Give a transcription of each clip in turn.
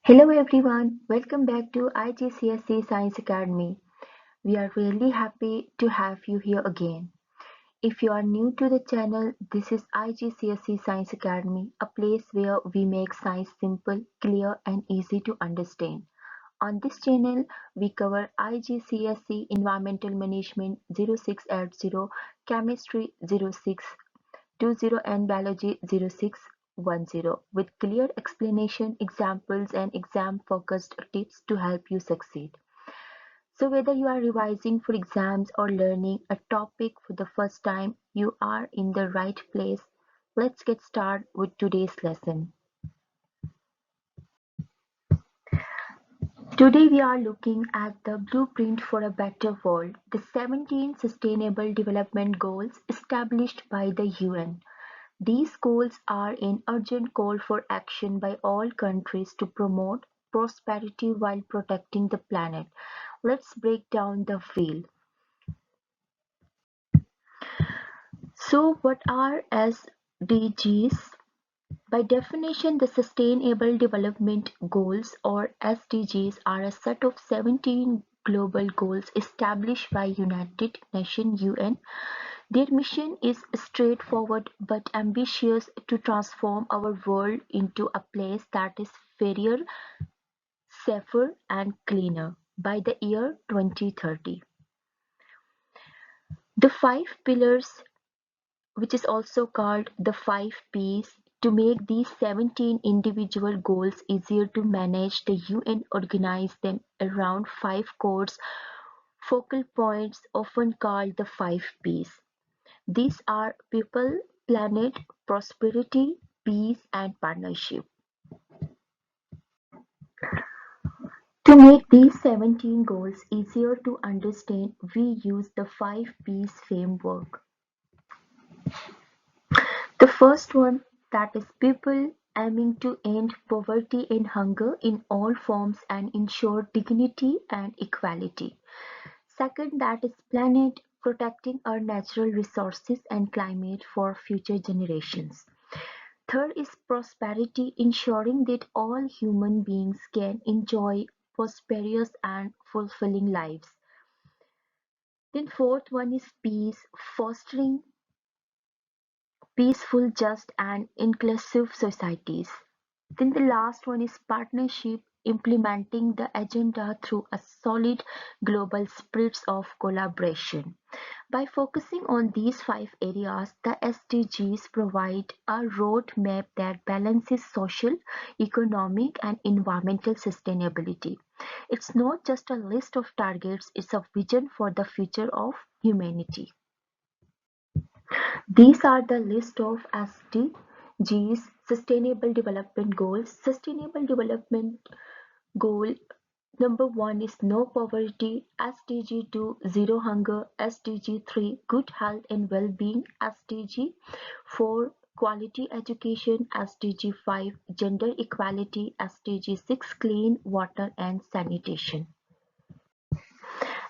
Hello everyone, welcome back to IGCSE Science Academy. We are really happy to have you here again. If you are new to the channel, this is IGCSE Science Academy, a place where we make science simple, clear and easy to understand. On this channel, we cover IGCSE Environmental Management 0680, Chemistry 0620 and Biology 0610 with clear explanation, examples and exam-focused tips to help you succeed. So whether you are revising for exams or learning a topic for the first time, you are in the right place. Let's get started with today's lesson. Today we are looking at the blueprint for a better world, the 17 Sustainable Development Goals established by the UN. These goals are an urgent call for action by all countries to promote prosperity while protecting the planet. Let's break down the wheel. So, what are SDGs? By definition, the Sustainable Development Goals or SDGs are a set of 17 global goals established by United Nations UN. Their mission is straightforward but ambitious: to transform our world into a place that is fairer, safer, and cleaner by the year 2030. The five pillars, which is also called the 5 Ps, to make these 17 individual goals easier to manage, the UN organized them around five core focal points, often called the 5 Ps. These are people, planet, prosperity, peace, and partnership. To make these 17 goals easier to understand, we use the 5 Ps framework. The first one, that is people, aiming to end poverty and hunger in all forms and ensure dignity and equality. Second, that is planet, protecting our natural resources and climate for future generations. Third is prosperity, ensuring that all human beings can enjoy prosperous and fulfilling lives. Then fourth one is peace, fostering peaceful, just and inclusive societies. Then the last one is partnership, implementing the agenda through a solid global spirit of collaboration. By focusing on these five areas, the SDGs provide a roadmap that balances social, economic, and environmental sustainability. It's not just a list of targets, it's a vision for the future of humanity. These are the list of SDGs, Sustainable Development Goals. Sustainable Development Goal number 1 is no poverty, SDG 2 zero hunger, SDG 3 good health and well-being, SDG 4 quality education, SDG 5 gender equality, SDG 6 clean water and sanitation.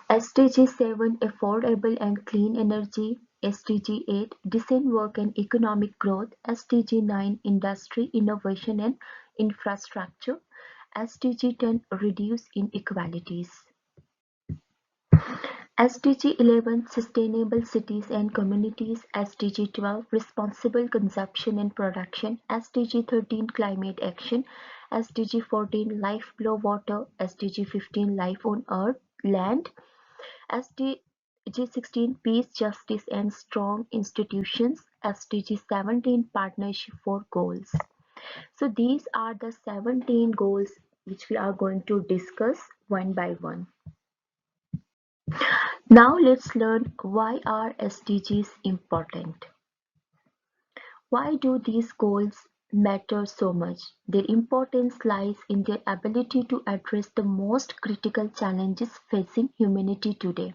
SDG 7 affordable and clean energy, SDG 8 decent work and economic growth, SDG 9 industry, innovation and infrastructure, SDG 10 reduce inequalities. SDG 11 sustainable cities and communities, SDG 12 responsible consumption and production, SDG 13 climate action, SDG 14 life below water, SDG 15 life on earth, land, SDG 16 peace, justice and strong institutions, SDG 17 partnership for goals. So these are the 17 goals which we are going to discuss one by one. Now let's learn why are SDGs important. Why do these goals matter so much? Their importance lies in their ability to address the most critical challenges facing humanity today.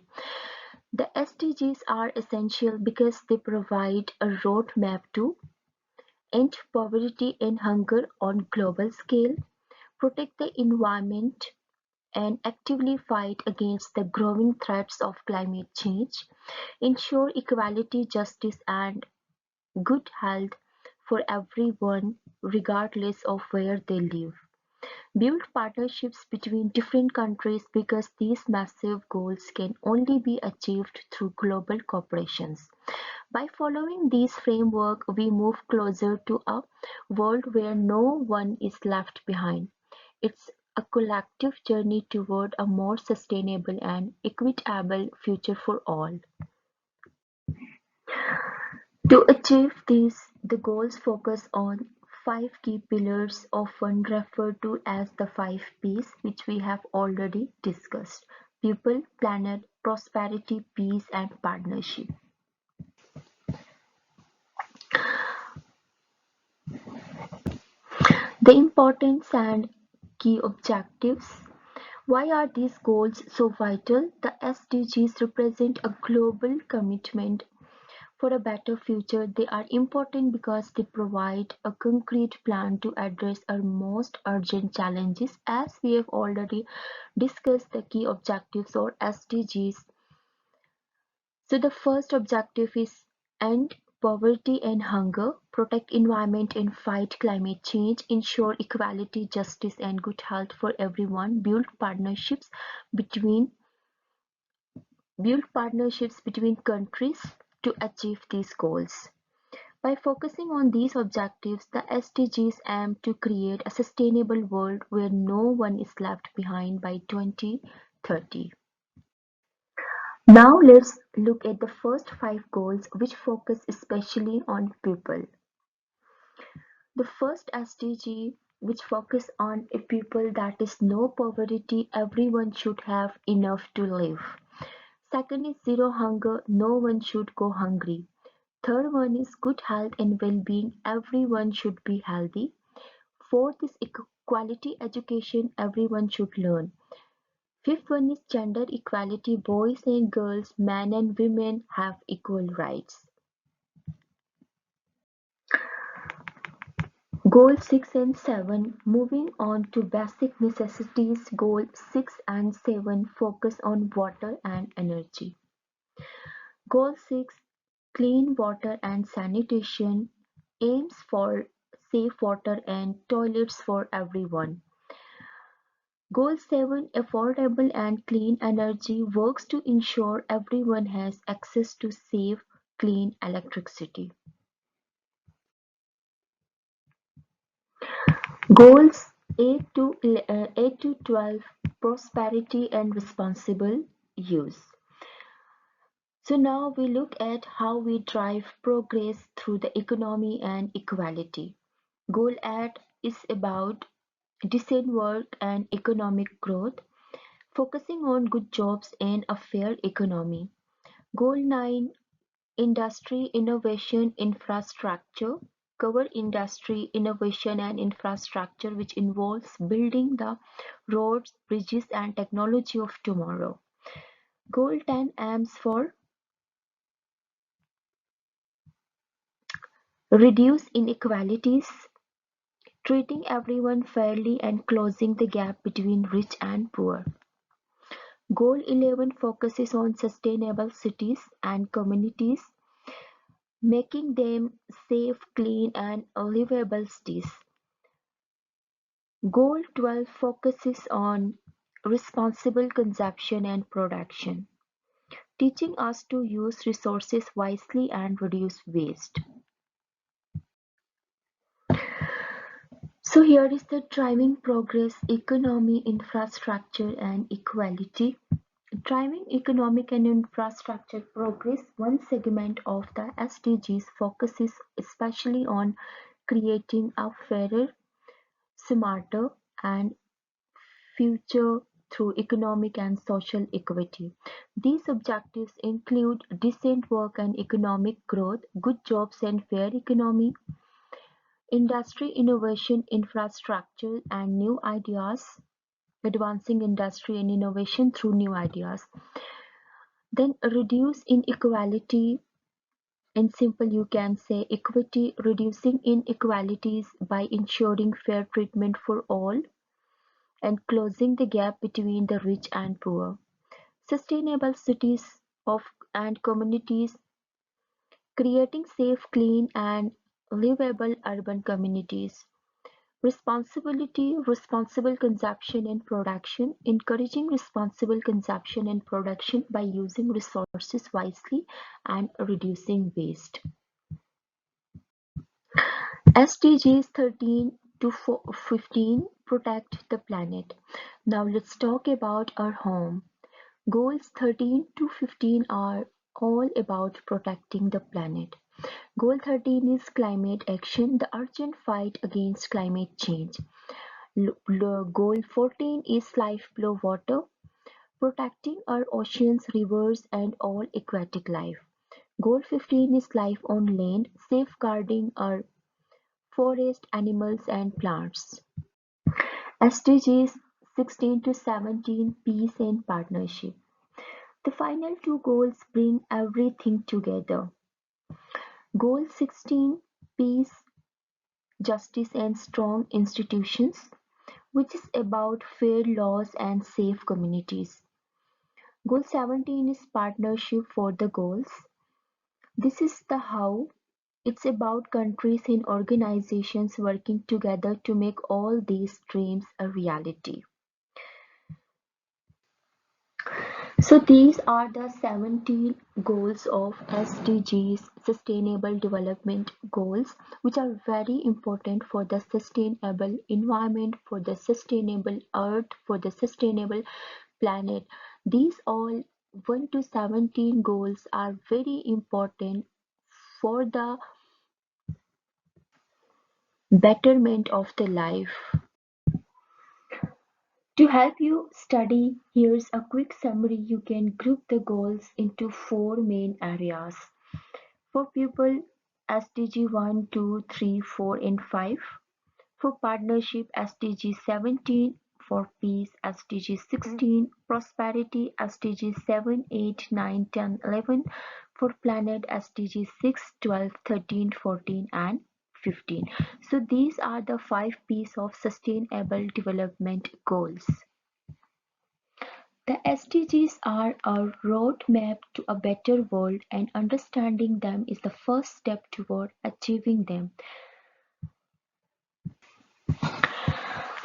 The SDGs are essential because they provide a roadmap to end poverty and hunger on global scale, protect the environment, and actively fight against the growing threats of climate change, ensure equality, justice, and good health for everyone, regardless of where they live. Build partnerships between different countries because these massive goals can only be achieved through global corporations. By following this framework, we move closer to a world where no one is left behind. It's a collective journey toward a more sustainable and equitable future for all. To achieve this, the goals focus on five key pillars, often referred to as the five Ps, which we have already discussed: people, planet, prosperity, peace, and partnership. The importance and key objectives. Why are these goals so vital? The SDGs represent a global commitment for a better future. They are important because they provide a concrete plan to address our most urgent challenges. As we have already discussed the key objectives or SDGs. So the first objective is end poverty and hunger, protect environment and fight climate change, ensure equality, justice and good health for everyone, between build partnerships between countries to achieve these goals. By focusing on these objectives, the SDGs aim to create a sustainable world where no one is left behind by 2030. Now let's look at the first five goals, which focus especially on people. The first SDG, which focus on a people, that is no poverty, everyone should have enough to live. Second is zero hunger, no one should go hungry. Third one is good health and well-being, everyone should be healthy. Fourth is equality education, everyone should learn. Fifth one is gender equality, boys and girls, men and women have equal rights. Goal 6 and 7. Moving on to basic necessities, goal 6 and 7 focus on water and energy. Goal 6, clean water and sanitation, aims for safe water and toilets for everyone. Goal 7, affordable and clean energy, works to ensure everyone has access to safe, clean electricity. Goals 8 to 12, prosperity and responsible use. So now we look at how we drive progress through the economy and equality. Goal 8 is about decent work and economic growth, focusing on good jobs and a fair economy. Goal 9, industry, innovation, infrastructure, cover industry, innovation and infrastructure, which involves building the roads, bridges and technology of tomorrow. Goal 10 aims for reduce inequalities, treating everyone fairly and closing the gap between rich and poor. Goal 11 focuses on sustainable cities and communities, making them safe, clean and livable cities. Goal 12 focuses on responsible consumption and production, teaching us to use resources wisely and reduce waste. So here is the driving progress, economy, infrastructure and equality. Driving economic and infrastructure progress, one segment of the SDGs focuses especially on creating a fairer, smarter and future through economic and social equity. These objectives include decent work and economic growth, good jobs and fair economy, industry innovation, infrastructure and new ideas, advancing industry and innovation through new ideas. Then reduce inequality. In simple, you can say equity, reducing inequalities by ensuring fair treatment for all and closing the gap between the rich and poor. Sustainable cities of and communities, creating safe, clean and livable urban communities. Responsibility, responsible consumption and production, encouraging responsible consumption and production by using resources wisely and reducing waste. SDGs 13 to 15 protect the planet. Now let's talk about our home. Goals 13 to 15 are all about protecting the planet. Goal 13 is climate action, the urgent fight against climate change. Goal 14 is life below water, protecting our oceans, rivers, and all aquatic life. Goal 15 is life on land, safeguarding our forest, animals, and plants. SDGs 16 to 17 Peace and Partnership. The final two goals bring everything together. Goal 16 Peace, Justice, and Strong Institutions, which is about fair laws and safe communities. Goal 17 is Partnership for the Goals. This is the how. It's about countries and organizations working together to make all these dreams a reality. So these are the 17 goals of SDGs, Sustainable Development Goals, which are very important for the sustainable environment, for the sustainable earth, for the sustainable planet. These all 1 to 17 goals are very important for the betterment of the life. To help you study, here's a quick summary. You can group the goals into four main areas. For people, SDG 1, 2, 3, 4, and 5. For partnership, SDG 17. For peace, SDG 16. Prosperity, SDG 7, 8, 9, 10, 11. For planet, SDG 6, 12, 13, 14, and 15. So these are the 5 P's of Sustainable Development Goals. The SDGs are a roadmap to a better world, and understanding them is the first step toward achieving them.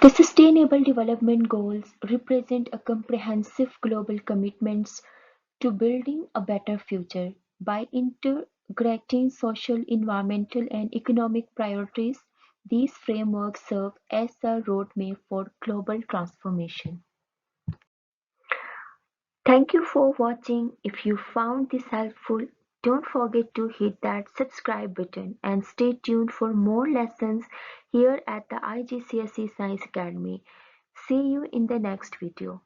The Sustainable Development Goals represent a comprehensive global commitment to building a better future. By integrating social, environmental, and economic priorities, these frameworks serve as a roadmap for global transformation. Thank you for watching. If you found this helpful, don't forget to hit that subscribe button and stay tuned for more lessons here at the IGCSE Science Academy. See you in the next video.